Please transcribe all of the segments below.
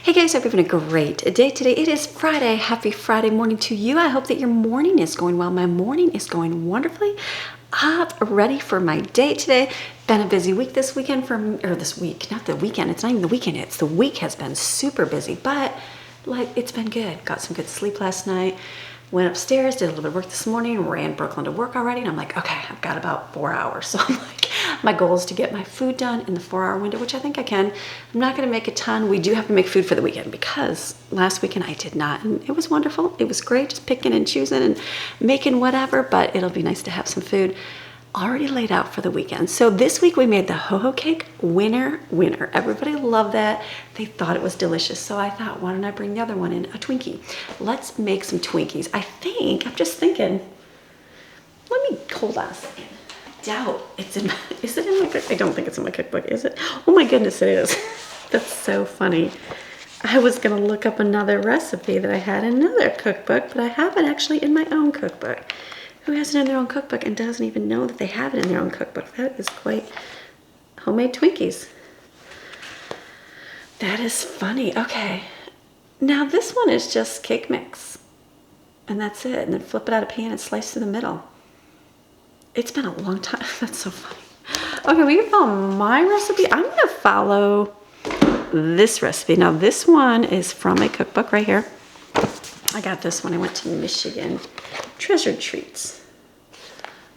Hey guys, hope you're having a great day today. It is Friday. Happy Friday morning to you. I hope that your morning is going well. My morning is going wonderfully. Up, ready for my day today. Been a busy week this weekend this week, not the weekend. It's not even the weekend. It's the week has been super busy, but it's been good. Got some good sleep last night. Went upstairs, did a little bit of work this morning, ran Brooklyn to work already, and I'm like, okay, I've got about 4 hours. So I'm like, my goal is to get my food done in the 4-hour window, which I think I can. I'm not gonna make a ton. We do have to make food for the weekend because last weekend I did not, and it was wonderful. It was great, just picking and choosing and making whatever, but it'll be nice to have some food already laid out for the weekend. So this week we made the ho-ho cake. Winner. Everybody loved that. They thought it was delicious. So I thought, why don't I bring the other one in, a Twinkie? Let's make some Twinkies. I'm just thinking, let me, hold on a second. I doubt it's in my, is it in my cookbook? I don't think it's in my cookbook, is it? Oh my goodness, it is. That's so funny. I was gonna look up another recipe that I had in another cookbook, but I have it actually in my own cookbook. Who has it in their own cookbook and doesn't even know that they have it in their own cookbook? That is quite homemade Twinkies. That is funny. Okay. Now this one is just cake mix. And that's it. And then flip it out of pan and slice through the middle. It's been a long time. That's so funny. Okay, we can follow my recipe. I'm going to follow this recipe. Now this one is from a cookbook right here. I got this when I went to Michigan. Treasured Treats.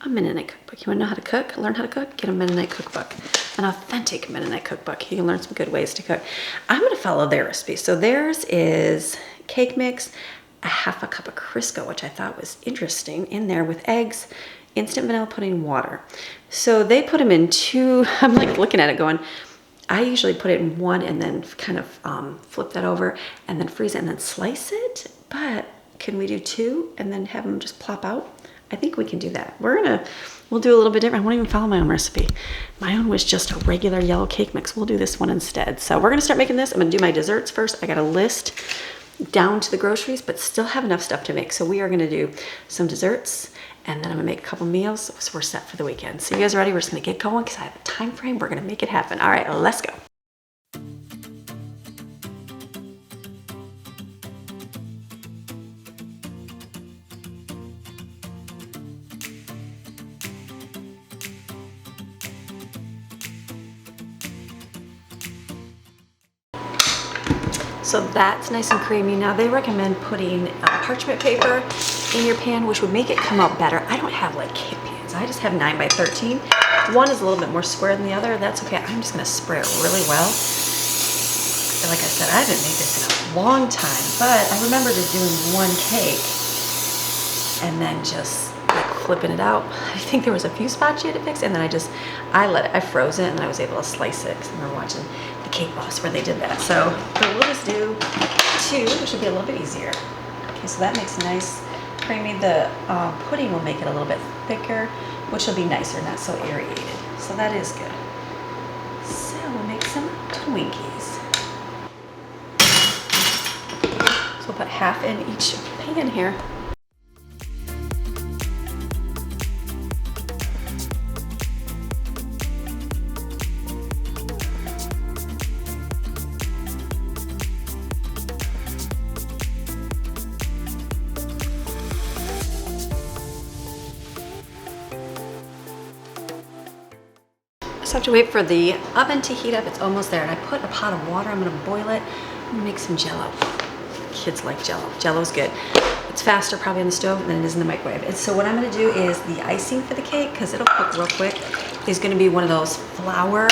A Mennonite cookbook. You want to know how to cook? Learn how to cook? Get a Mennonite cookbook. An authentic Mennonite cookbook. You can learn some good ways to cook. I'm going to follow their recipe. So theirs is cake mix, a half a cup of Crisco, which I thought was interesting, in there with eggs, instant vanilla pudding, water. So they put them in two. I'm like looking at it going, I usually put it in one and then kind of flip that over and then freeze it and then slice it. But can we do two and then have them just plop out? I think we can do that. We'll do a little bit different. I won't even follow my own recipe. My own was just a regular yellow cake mix. We'll do this one instead. So we're gonna start making this. I'm gonna do my desserts first. I got a list down to the groceries, but still have enough stuff to make. So we are gonna do some desserts and then I'm gonna make a couple meals. So we're set for the weekend. So you guys ready? We're just gonna get going because I have a time frame. We're gonna make it happen. All right, let's go. So that's nice and creamy. Now they recommend putting parchment paper in your pan, which would make it come out better. I don't have like kit pans. I just have 9 by 13. One is a little bit more square than the other. That's okay. I'm just gonna spray it really well. And like I said, I haven't made this in a long time, but I remember just doing one cake and then just like flipping it out. I think there was a few spots you had to fix, and then I froze it and then I was able to slice it because I remember watching the Cake Boss where they did that. So we'll just do two, which will be a little bit easier. Okay, so that makes nice creamy. The pudding will make it a little bit thicker, which will be nicer, not so aerated. So that is good. So we'll make some Twinkies. So we'll put half in each pan here. I have to wait for the oven to heat up. It's almost there. And I put a pot of water. I'm going to boil it. I'm going to make some Jell-O. Kids like Jell-O. Jell-O's good. It's faster probably on the stove than it is in the microwave. And so what I'm going to do is the icing for the cake, because it'll cook real quick, is going to be one of those flour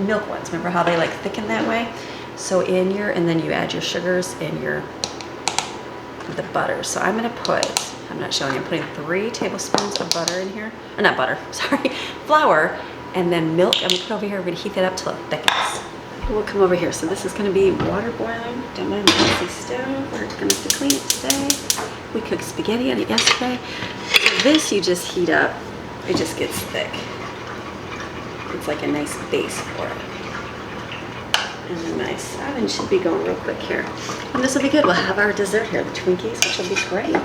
milk ones. Remember how they like thicken that way? So and then you add your sugars and the butter. So I'm going to put, I'm not showing you, I'm putting 3 tablespoons of butter in here. Or not butter, sorry, flour, and then milk. I'm gonna put over here, we're gonna heat that up till it thickens. We'll come over here. So this is gonna be water boiling. Don't mind the messy stove. We're gonna have to clean it today. We cooked spaghetti on it yesterday. So this you just heat up. It just gets thick. It's like a nice base for it. And then my oven should be going real quick here. And this will be good. We'll have our dessert here, the Twinkies, which will be great.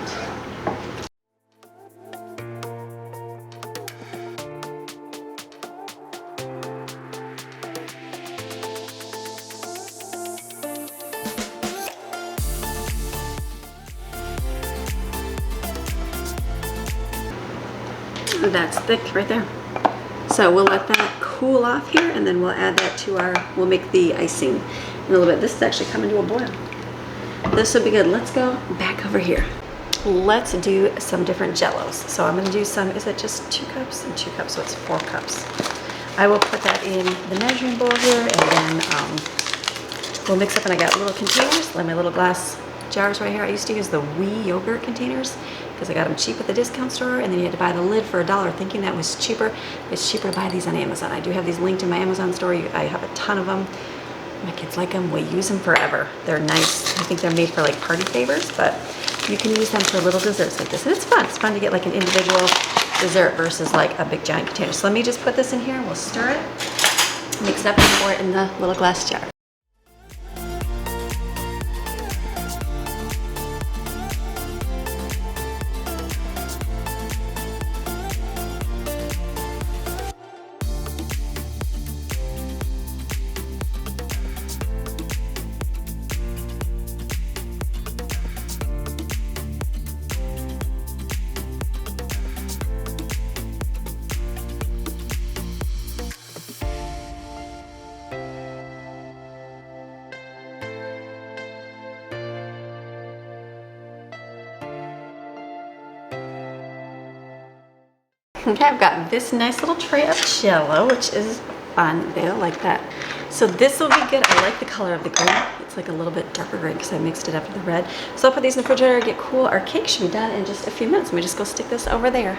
That's thick right there. So we'll let that cool off here, and then we'll add that to we'll make the icing in a little bit. This is actually coming to a boil. This will be good. Let's go back over here. Let's do some different jellos. So I'm gonna do some, is it just 2 cups and 2 cups? So it's 4 cups. I will put that in the measuring bowl here, and then we'll mix up, and I got little containers, like my little glass jars right here. I used to use the wee yogurt containers because I got them cheap at the discount store, and then you had to buy the lid for $1 thinking that was cheaper. It's cheaper to buy these on Amazon. I do have these linked in my Amazon store. I have a ton of them. My kids like them. We use them forever. They're nice. I think they're made for like party favors, but you can use them for little desserts like this. And it's fun. It's fun to get like an individual dessert versus like a big giant container. So let me just put this in here. We'll stir it, mix it up, and pour it in the little glass jar. Okay, I've got this nice little tray of Jello, which is fun. They don't like that. So this will be good. I like the color of the green. It's like a little bit darker green because I mixed it up with the red. So I'll put these in the refrigerator, get cool. Our cake should be done in just a few minutes. Let me just go stick this over there.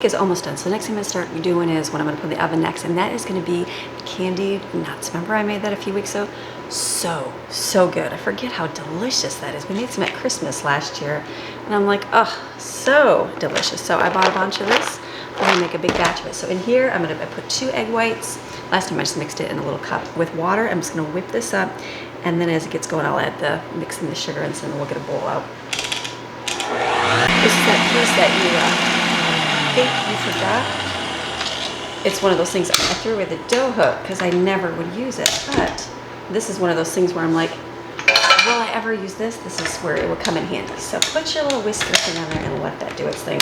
Is almost done. So the next thing I'm gonna start doing is what I'm gonna put in the oven next, and that is gonna be candied nuts. Remember I made that a few weeks ago? So good. I forget how delicious that is. We made some at Christmas last year, and I'm like, oh, so delicious. So I bought a bunch of this. I'm gonna make a big batch of it. So in here, I put 2 egg whites. Last time I just mixed it in a little cup with water. I'm just gonna whip this up, and then as it gets going, I'll add mix in the sugar, and so then we'll get a bowl out. This is that piece that you forgot. It's one of those things I threw away the dough hook because I never would use it, but this is one of those things where I'm like, will I ever use this? This is where it will come in handy. So put your little whisker thing on there and let that do its thing.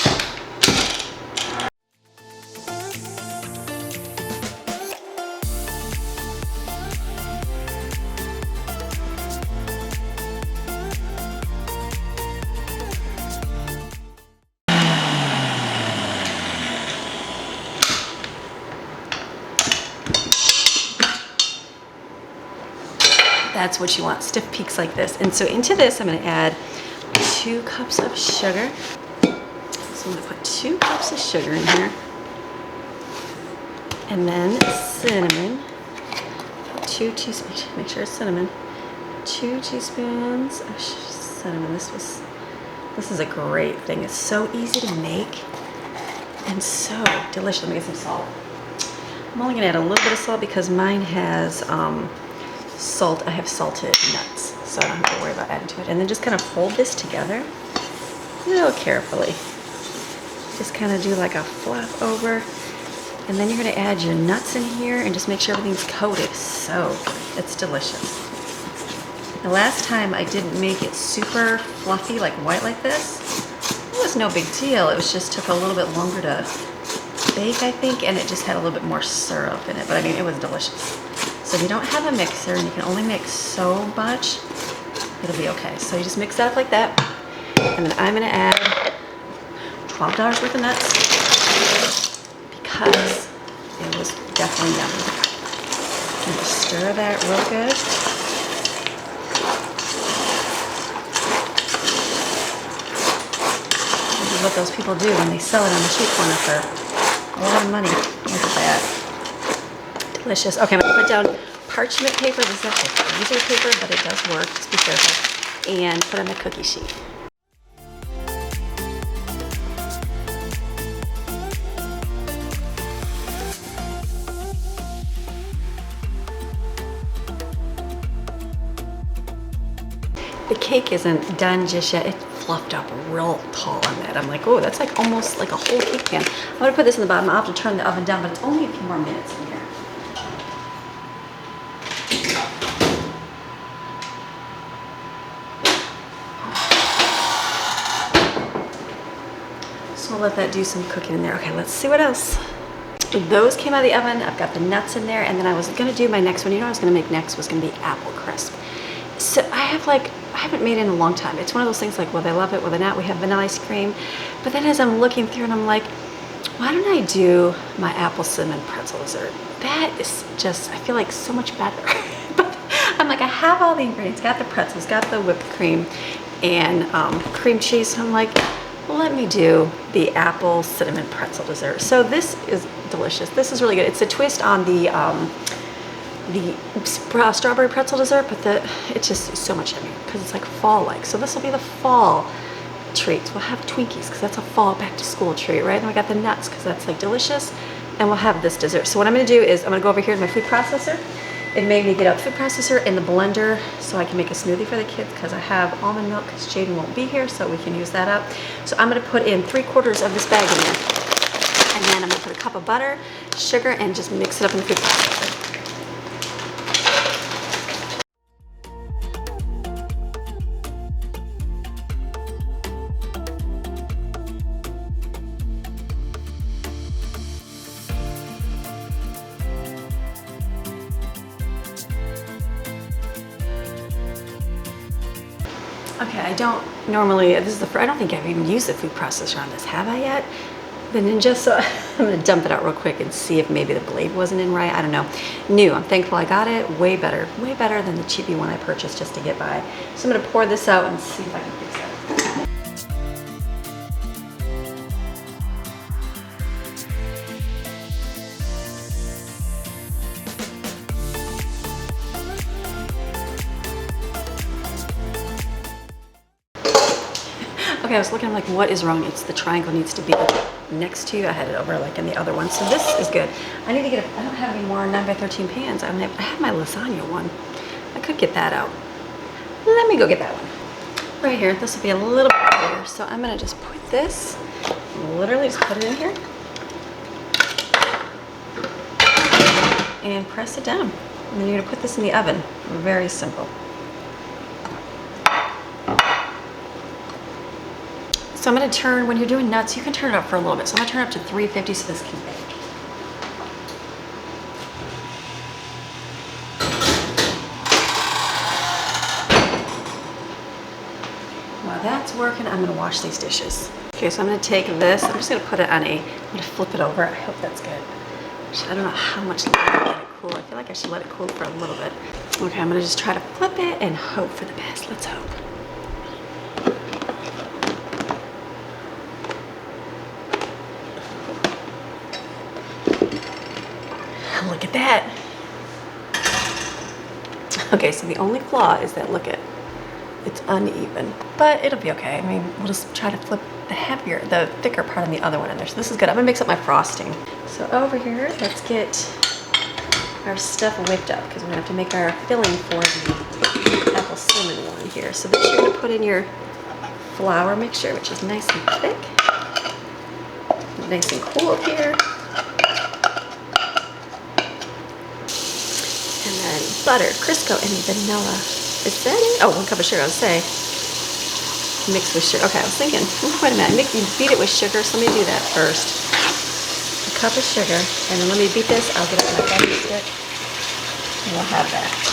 That's what you want, stiff peaks like this. And so into this, I'm gonna add 2 cups of sugar. So I'm gonna put 2 cups of sugar in here. And then cinnamon. 2 teaspoons, make sure it's cinnamon. 2 teaspoons of cinnamon. This is a great thing. It's so easy to make and so delicious. Let me get some salt. I'm only gonna add a little bit of salt because mine has salt. I have salted nuts, so I don't have to worry about adding to it. And then just kind of fold this together real carefully. Just kind of do like a flap over, and then you're going to add your nuts in here and just make sure everything's coated. So good. It's delicious. The last time I didn't make it super fluffy, like white like this. It was no big deal. It was just took a little bit longer to bake, I think, and it just had a little bit more syrup in it. But I mean, it was delicious. So if you don't have a mixer and you can only mix so much, it'll be okay. So you just mix that up like that. And then I'm gonna add $12 worth of nuts because it was definitely yummy. And just stir that real good. This is what those people do when they sell it on the street corner for a lot of money. Look at that. Delicious. Okay, I'm gonna put down parchment paper. This is actually freezer paper, but it does work. Just be careful. And put on the cookie sheet. The cake isn't done just yet. It fluffed up real tall on that. I'm like, oh, that's like almost like a whole cake pan. I'm gonna put this in the bottom. I'll have to turn the oven down, but it's only a few more minutes in here. So I'll let that do some cooking in there. Okay, let's see what else. Those came out of the oven. I've got the nuts in there, and then I was gonna do my next one. You know what I was gonna make next was gonna be apple crisp. So I haven't made it in a long time. It's one of those things like, will they love it, will they not? We have vanilla ice cream. But then as I'm looking through and I'm like, why don't I do my apple cinnamon pretzel dessert? That is just, I feel like so much better. But I'm like, I have all the ingredients, got the pretzels, got the whipped cream and cream cheese. So I'm like, well, let me do the apple cinnamon pretzel dessert. So this is delicious. This is really good. It's a twist on the strawberry pretzel dessert, but it's just so much yummier because it's like fall-like. So this will be the fall treats. We'll have Twinkies because that's a fall back to school treat, right? And we got the nuts because that's like delicious. And we'll have this dessert. So what I'm gonna do is I'm gonna go over here to my food processor. It made me get out the food processor and the blender so I can make a smoothie for the kids because I have almond milk because Jaden won't be here, so we can use that up. So I'm gonna put in 3/4 of this bag in there. And then I'm gonna put a cup of butter, sugar, and just mix it up in the food processor. Okay, I don't normally, I don't think I've even used the food processor on this, have I yet? The Ninja, so I'm gonna dump it out real quick and see if maybe the blade wasn't in right, I don't know. New, I'm thankful I got it, way better than the cheapy one I purchased just to get by. So I'm gonna pour this out and see if I can fix that. Okay, I was looking, I'm like, what is wrong? It's the triangle needs to be next to you. I had it over like in the other one. So this is good. I need to get I don't have any more 9x13 pans. I have my lasagna one. I could get that out. Let me go get that one. Right here, this will be a little bit bigger. So I'm gonna just put this, literally just put it in here. And press it down. And then you're gonna put this in the oven. Very simple. So I'm gonna turn, when you're doing nuts, you can turn it up for a little bit. So I'm gonna turn it up to 350 so this can bake. While that's working, I'm gonna wash these dishes. Okay, so I'm gonna take this, I'm just gonna put it on I'm gonna flip it over. I hope that's good. I don't know how much longer to let it cool. I feel like I should let it cool for a little bit. Okay, I'm gonna just try to flip it and hope for the best. Let's hope. Look at that. Okay, so the only flaw is that, look at, it's uneven, but it'll be okay. I mean, we'll just try to flip the thicker part on the other one in there. So this is good. I'm gonna mix up my frosting. So over here, let's get our stuff whipped up because we're gonna have to make our filling for the apple cinnamon one here. So this you're gonna put in your flour mixture, which is nice and thick. Nice and cool up here. And then butter, Crisco, and vanilla. Is that it? Oh, 1 cup of sugar, I would say. Mixed with sugar. Okay, I was thinking, wait a minute, you beat it with sugar, so let me do that first. A cup of sugar, and then let me beat this. I'll get it on my button stick, and we'll have that.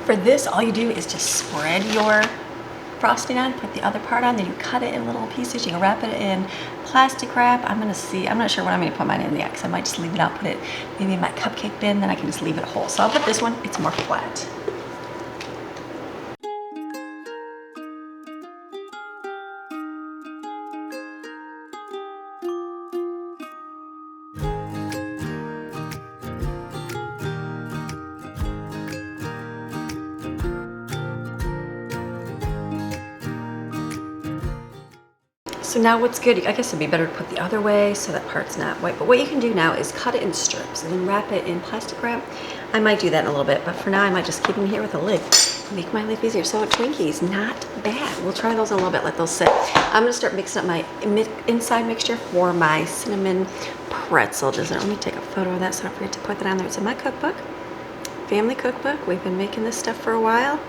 For this, all you do is just spread your frosting on, put the other part on, then you cut it in little pieces. You can wrap it in plastic wrap. I'm not sure what I'm gonna put mine in yet because I might just leave it out, put it maybe in my cupcake bin, then I can just leave it whole. So I'll put this one, it's more flat. So now what's good, I guess it'd be better to put the other way so that part's not white. But what you can do now is cut it in strips and then wrap it in plastic wrap. I might do that in a little bit, but for now I might just keep them here with a lid. Make my life easier. So Twinkies, not bad. We'll try those in a little bit, let those sit. I'm gonna start mixing up my inside mixture for my cinnamon pretzel dessert. Let me take a photo of that so I don't forget to put that on there. It's in my cookbook, family cookbook. We've been making this stuff for a while.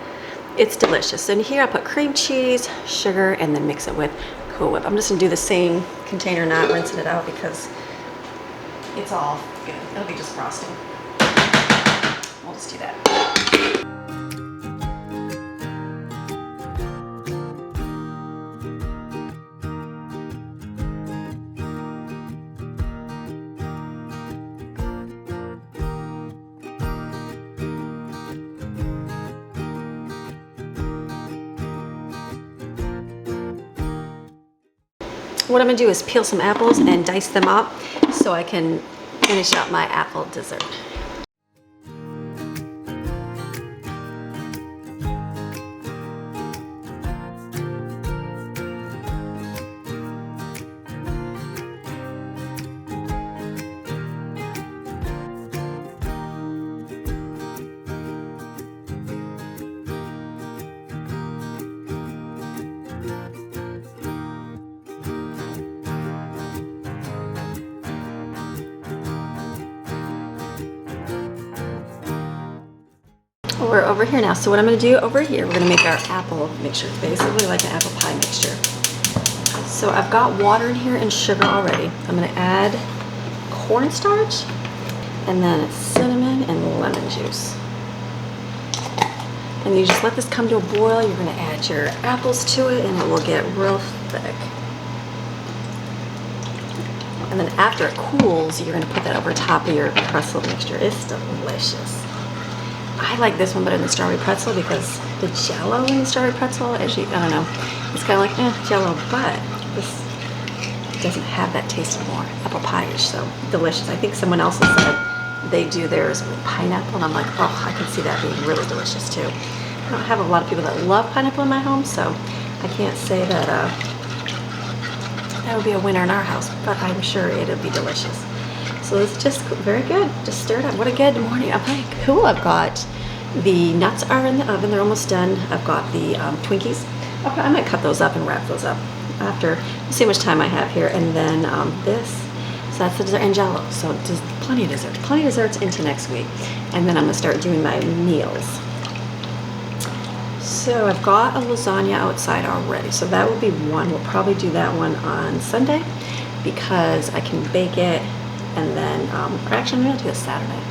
It's delicious. And here I put cream cheese, sugar, and then mix it with Cool Whip. I'm just gonna do the same container, not rinsing it out because it's all good. It'll be just frosting. We'll just do that. What I'm gonna do is peel some apples and dice them up so I can finish up my apple dessert. We're over here now. So what I'm going to do over here, we're going to make our apple mixture. It's basically like an apple pie mixture. So I've got water in here and sugar already. I'm going to add cornstarch and then cinnamon and lemon juice. And you just let this come to a boil. You're going to add your apples to it and it will get real thick. And then after it cools, you're going to put that over top of your pretzel mixture. It's delicious. I like this one better than strawberry pretzel because the jello in the strawberry pretzel, actually, I don't know, it's kind of like, jello, but this doesn't have that taste anymore. Apple pie-ish, so delicious. I think someone else has said they do theirs with pineapple, and I'm like, oh, I can see that being really delicious too. I don't have a lot of people that love pineapple in my home, so I can't say that that would be a winner in our house, but I'm sure it'll be delicious. So it's just very good. Just stir it up. What a good morning. I'm like, cool. I've got the nuts are in the oven. They're almost done. I've got the Twinkies. I might cut those up and wrap those up after. We'll see how much time I have here. And then this. So that's the dessert and jello. So just plenty of desserts. Plenty of desserts into next week. And then I'm going to start doing my meals. So I've got a lasagna outside already. So that will be one. We'll probably do that one on Sunday because I can bake it. And then, or actually, I'm going to do this Saturday.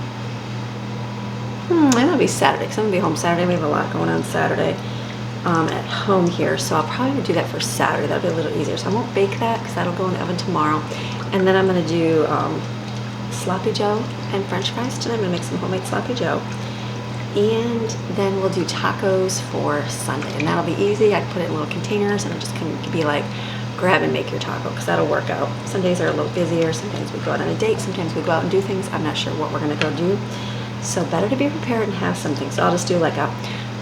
It'll be Saturday, because I'm going to be home Saturday. We have a lot going on Saturday at home here. So I'll probably do that for Saturday. That'll be a little easier. So I won't bake that, because that'll go in the oven tomorrow. And then I'm going to do sloppy joe and french fries. Tonight I'm going to make some homemade sloppy joe. And then we'll do tacos for Sunday. And that'll be easy. I can put it in little containers, and it just can be like, grab and make your taco because that'll work out. Some days are a little busier. Sometimes we go out on a date. Sometimes we go out and do things. I'm not sure what we're going to go do. So better to be prepared and have something. So I'll just do like a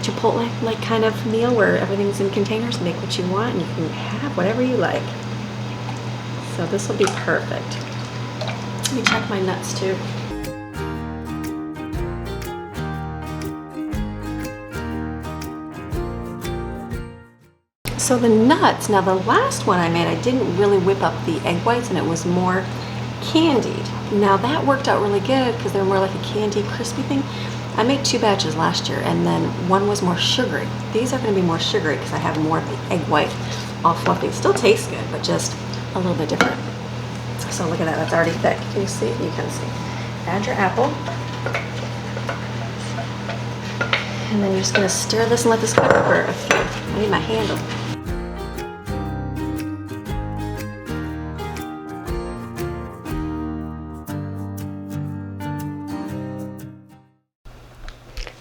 Chipotle like kind of meal where everything's in containers. Make what you want and you can have whatever you like. So this will be perfect. Let me check my nuts too. So the nuts, now the last one I made, I didn't really whip up the egg whites and it was more candied. Now that worked out really good because they're more like a candy crispy thing. I made 2 batches last year and then one was more sugary. These are going to be more sugary because I have more of the egg white all fluffy. It still tastes good, but just a little bit different. So look at that, that's already thick. Can you see? You can see. Add your apple. And then you're just going to stir this and let this cook for a few. I need my handle.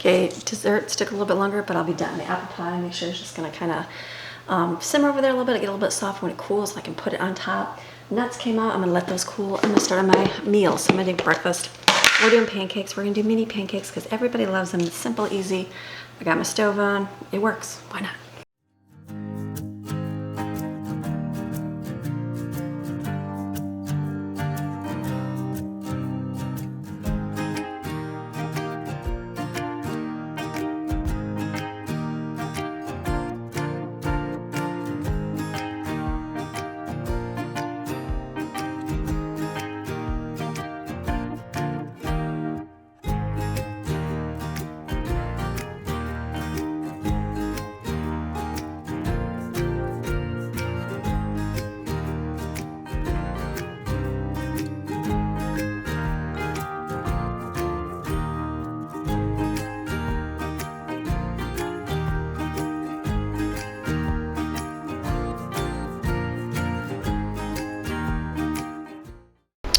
Okay, desserts took a little bit longer, but I'll be done. The apple pie, make sure it's just gonna kind of simmer over there a little bit, get a little bit soft. When it cools, I can put it on top. Nuts came out, I'm gonna let those cool. I'm gonna start on my meals. So I'm gonna do breakfast. We're doing pancakes. We're gonna do mini pancakes because everybody loves them. It's simple, easy. I got my stove on. It works. Why not?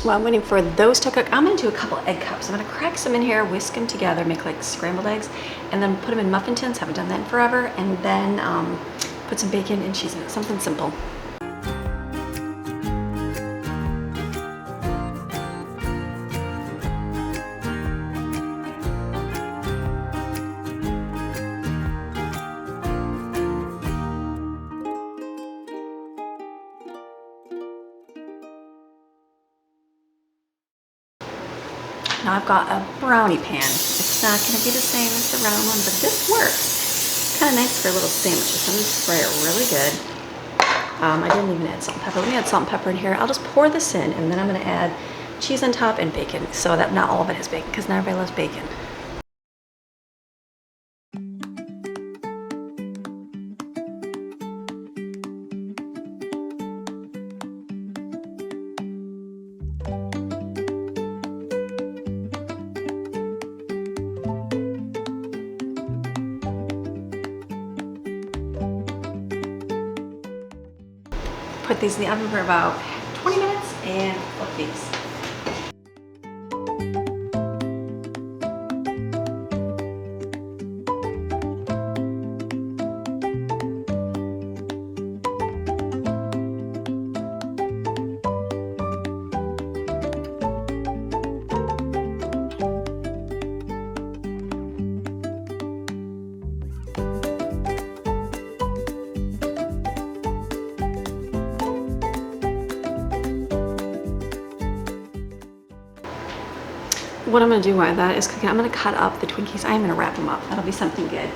While I'm waiting for those to cook, I'm gonna do a couple egg cups. I'm gonna crack some in here, whisk them together, make like scrambled eggs, and then put them in muffin tins. Haven't done that in forever. And then put some bacon and cheese in it, something simple. Now I've got a brownie pan. It's not gonna be the same as the round one, but this works. It's kind of nice for little sandwiches. So I'm gonna spray it really good. I didn't even add salt and pepper. Let me add salt and pepper in here. I'll just pour this in, and then I'm gonna add cheese on top and bacon, so that not all of it is bacon, because not everybody loves bacon. Put these in the oven for about 20 minutes and flip these. What I'm gonna do while that is cooking, I'm gonna cut up the Twinkies. I'm gonna wrap them up. That'll be something good.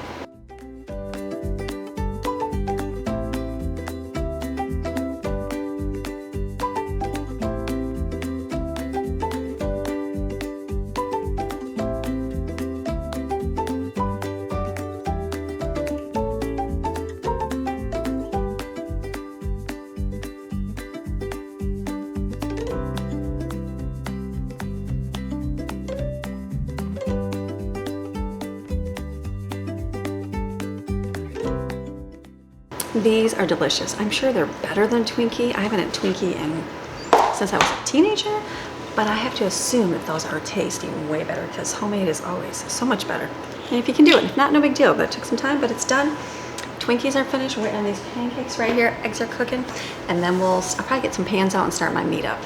These are delicious. I'm sure they're better than Twinkie. I haven't had Twinkie since I was a teenager, but I have to assume that those are tasting way better because homemade is always so much better. And if you can do it, if not, no big deal. That took some time, but it's done. Twinkies are finished. We're waiting on these pancakes right here. Eggs are cooking, and then I'll probably get some pans out and start my meat up.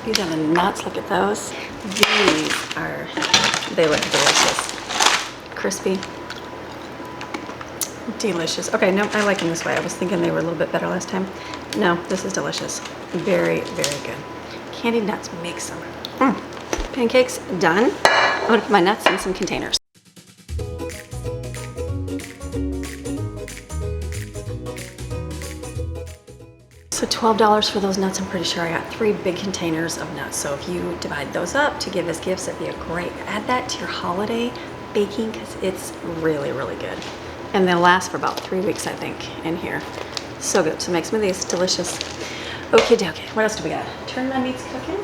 These are the nuts, look at those. They look delicious. Crispy, delicious. Okay, no, I like them this way. I was thinking they were a little bit better last time. No, this is delicious. Very, very good. Candied nuts makes them. Pancakes, done. I'm gonna put my nuts in some containers. So $12 for those nuts. I'm pretty sure I got 3 big containers of nuts. So if you divide those up to give as gifts, that'd be a great, add that to your holiday baking because it's really, really good. And they'll last for about 3 weeks, I think, in here. So good. So make some of these delicious. Okay, dokie. What else do we got? Turn my meats cooking.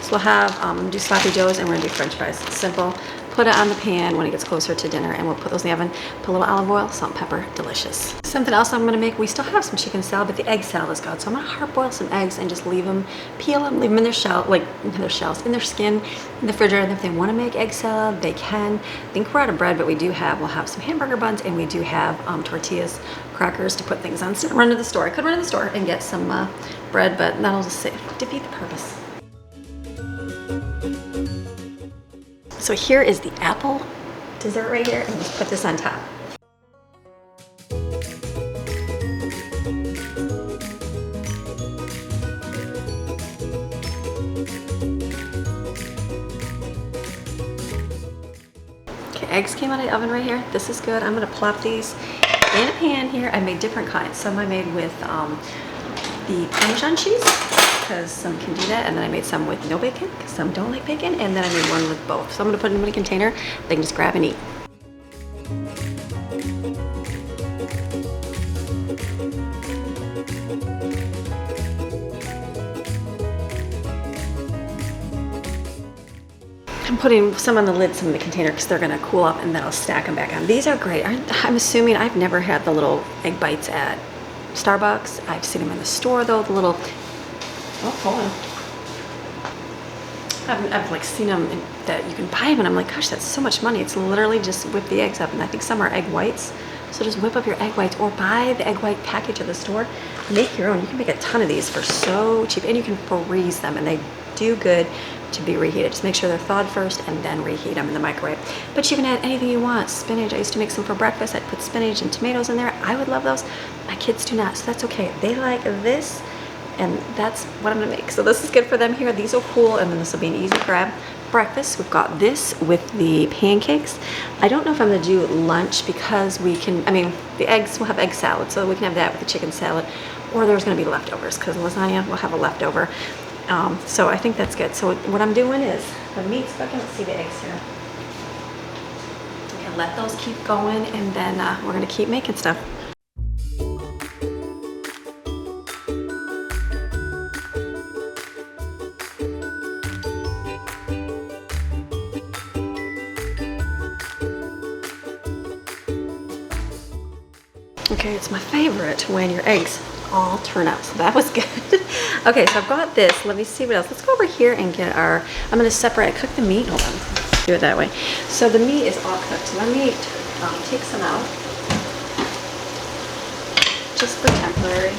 So we'll have, do sloppy joes and we're gonna do french fries. Simple. Put it on the pan when it gets closer to dinner and we'll put those in the oven. Put a little olive oil, salt and pepper, delicious. Something else I'm gonna make, we still have some chicken salad, but the egg salad is good. So I'm gonna hard boil some eggs and just leave them, peel them, leave them in their shell, like in their shells, in their skin, in the refrigerator. And if they wanna make egg salad, they can. I think we're out of bread, but we'll have some hamburger buns and we do have tortillas, crackers to put things on. So run to the store. I could run to the store and get some bread, but that'll just defeat the purpose. So here is the apple dessert right here, and just put this on top. Okay, eggs came out of the oven right here. This is good. I'm gonna plop these in a pan here. I made different kinds. Some I made with the Parmesan cheese, because some can do that, and then I made some with no bacon because some don't like bacon, and then I made one with both. So I'm gonna put them in a container they can just grab and eat. I'm putting some on the lid, some in the container, because they're gonna cool up, and then I'll stack them back on. These are great. I'm assuming I've never had the little egg bites at Starbucks. I've seen them in the store though, the little, oh, hold on. I've like seen them that you can buy them, and I'm like, gosh, that's so much money. It's literally just whip the eggs up, and I think some are egg whites. So just whip up your egg whites, or buy the egg white package at the store. Make your own. You can make a ton of these for so cheap, and you can freeze them, and they do good to be reheated. Just make sure they're thawed first and then reheat them in the microwave. But you can add anything you want. Spinach, I used to make some for breakfast. I'd put spinach and tomatoes in there. I would love those. My kids do not, so that's okay. They like this, and that's what I'm gonna make. So this is good for them here. These will cool, and then this will be an easy grab. Breakfast, we've got this with the pancakes. I don't know if I'm gonna do lunch, because we can, I mean, the eggs, we'll have egg salad, so we can have that with the chicken salad, or there's gonna be leftovers, because lasagna will have a leftover. So I think that's good. So what I'm doing is the meat's cooking. Let's see the eggs here. Okay, let those keep going, and then we're gonna keep making stuff. Okay, it's my favorite when your eggs all turn out, so that was good. Okay, so I've got this. Let me see what else. Let's go over here and get our, I'm gonna cook the meat. Hold on, do it that way. So the meat is all cooked. So let me take some out, just for temporary.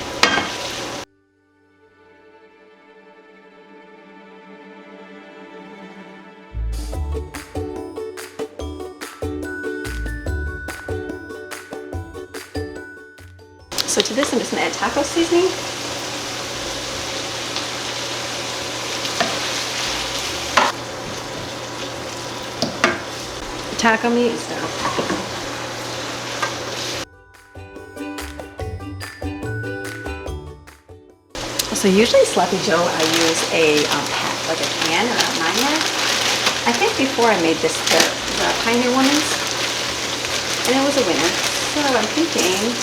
So to this, I'm just gonna add taco seasoning. Taco meat. So usually Sloppy Joe, I use a pack, like a can or a 9-pack. I think before I made this, the Pioneer Woman's, and it was a winner. So I'm thinking,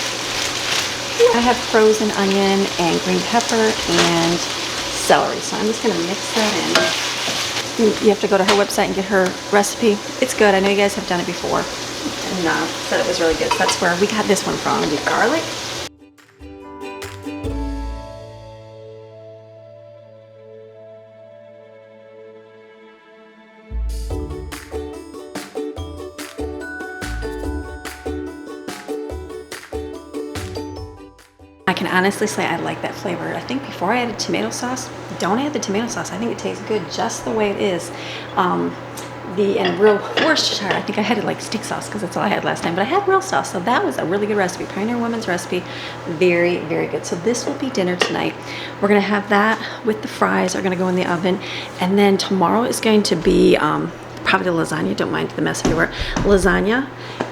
I have frozen onion and green pepper and celery. So I'm just gonna mix that in. You have to go to her website and get her recipe. It's good. I know you guys have done it before, and said it was really good. So that's where we got this one from. I'm gonna do garlic. I can honestly say I like that flavor. I think before I added tomato sauce, don't add the tomato sauce. I think it tastes good just the way it is. And real Worcestershire, I think I had it like steak sauce, because that's all I had last time, but I had real sauce, so that was a really good recipe. Pioneer Woman's recipe, very, very good. So this will be dinner tonight. We're gonna have that with the fries are gonna go in the oven, and then tomorrow is going to be probably the lasagna. Don't mind the mess everywhere. Lasagna,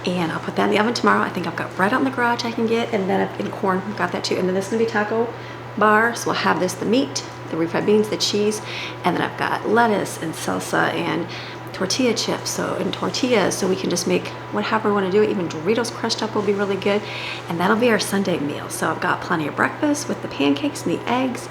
and I'll put that in the oven tomorrow. I think I've got bread out in the garage I can get, and then in corn, I've got that too. And then this is gonna be taco bar, so we'll have this, the meat, the refried beans, the cheese, and then I've got lettuce and salsa and tortilla chips, and tortillas, so we can just make whatever we want to do. Even Doritos crushed up will be really good, and that'll be our Sunday meal. So I've got plenty of breakfast with the pancakes and the eggs,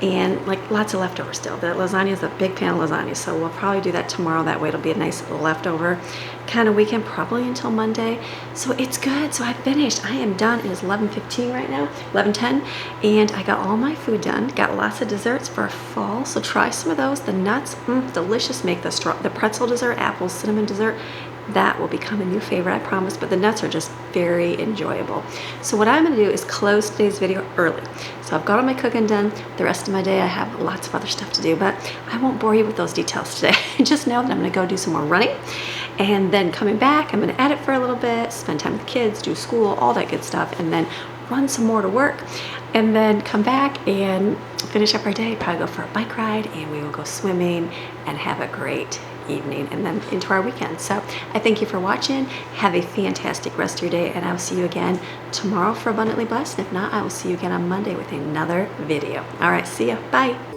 and like lots of leftovers still. The lasagna is a big fan of lasagna, so we'll probably do that tomorrow. That way it'll be a nice leftover kind of weekend, probably until Monday. So it's good. So I finished. I am done. It is 11:15 right now, 11:10, and I got all my food done. Got lots of desserts for fall, so try some of those. The nuts, delicious. Make the pretzel dessert, apple cinnamon dessert. That will become a new favorite, I promise, but the nuts are just very enjoyable. So what I'm gonna do is close today's video early. So I've got all my cooking done. The rest of my day I have lots of other stuff to do, but I won't bore you with those details today. Just know that I'm gonna go do some more running, and then coming back, I'm gonna edit for a little bit, spend time with the kids, do school, all that good stuff, and then run some more to work, and then come back and finish up our day, probably go for a bike ride, and we will go swimming and have a great evening, and then into our weekend. So I thank you for watching. Have a fantastic rest of your day, and I will see you again tomorrow for Abundantly Blessed. If not, I will see you again on Monday with another video. All right, see ya. Bye.